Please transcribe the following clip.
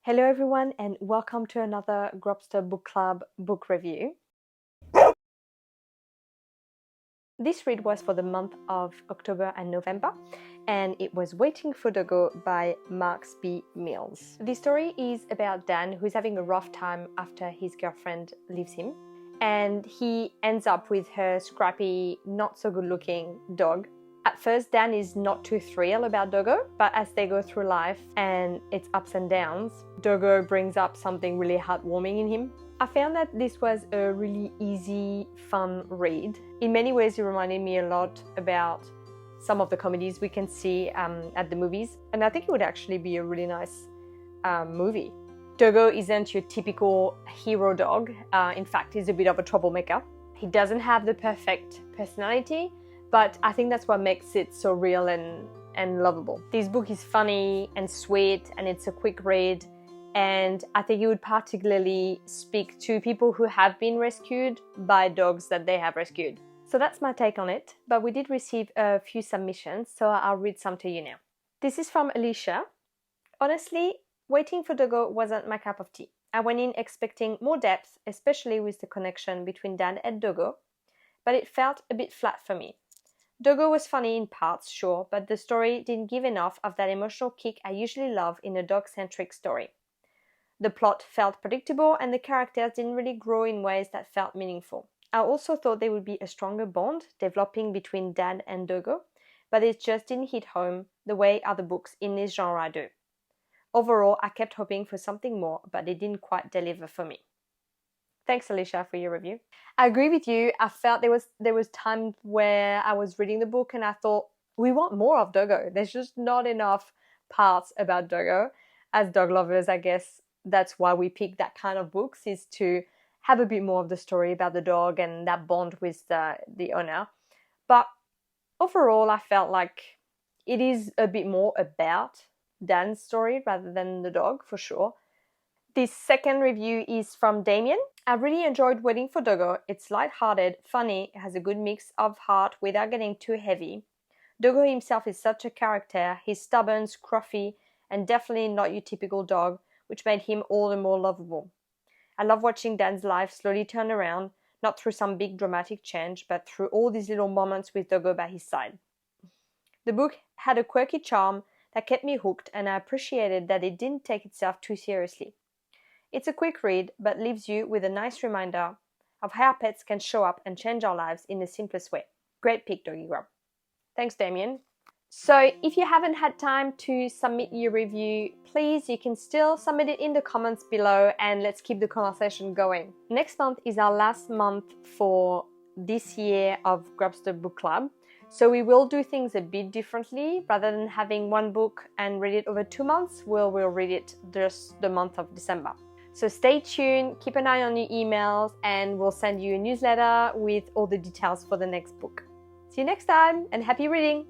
Hello everyone and welcome to another Grubster Book Club book review. This read was for the month of October and November and it was Waiting for Doggo by Marks B. Mills. The story is about Dan, who's having a rough time after his girlfriend leaves him, and he ends up with her scrappy, not so good looking dog. At first, Dan is not too thrilled about Doggo, but as they go through life and its ups and downs, Doggo brings up something really heartwarming in him. I found that this was a really easy, fun read. In many ways, it reminded me a lot about some of the comedies we can see at the movies, and I think it would actually be a really nice movie. Doggo isn't your typical hero dog. In fact, he's a bit of a troublemaker. He doesn't have the perfect personality, but I think that's what makes it so real and lovable. This book is funny and sweet, and it's a quick read, and I think it would particularly speak to people who have been rescued by dogs that they have rescued. So that's my take on it, but we did receive a few submissions, so I'll read some to you now. This is from Alicia. Honestly, Waiting for Doggo wasn't my cup of tea. I went in expecting more depth, especially with the connection between Dan and Doggo, but it felt a bit flat for me. Doggo was funny in parts, sure, but the story didn't give enough of that emotional kick I usually love in a dog-centric story. The plot felt predictable and the characters didn't really grow in ways that felt meaningful. I also thought there would be a stronger bond developing between Dan and Doggo, but it just didn't hit home the way other books in this genre do. Overall, I kept hoping for something more, but it didn't quite deliver for me. Thanks, Alicia, for your review. I agree with you. I felt there was times where I was reading the book and I thought, we want more of Doggo. There's just not enough parts about Doggo. As dog lovers, I guess that's why we pick that kind of books, is to have a bit more of the story about the dog and that bond with the owner. But overall, I felt like it is a bit more about Dan's story rather than the dog, for sure. This second review is from Damien. I really enjoyed Waiting for Doggo. It's light-hearted, funny, it has a good mix of heart without getting too heavy. Doggo himself is such a character. He's stubborn, scruffy, and definitely not your typical dog, which made him all the more lovable. I love watching Dan's life slowly turn around, not through some big dramatic change, but through all these little moments with Doggo by his side. The book had a quirky charm that kept me hooked, and I appreciated that it didn't take itself too seriously. It's a quick read, but leaves you with a nice reminder of how pets can show up and change our lives in the simplest way. Great pick, Doggy Grub. Thanks, Damien. So if you haven't had time to submit your review, please, you can still submit it in the comments below and let's keep the conversation going. Next month is our last month for this year of Grubster Book Club. So we will do things a bit differently. Rather than having one book and read it over 2 months, we'll read it just the month of December. So stay tuned, keep an eye on your emails, and we'll send you a newsletter with all the details for the next book. See you next time, and happy reading!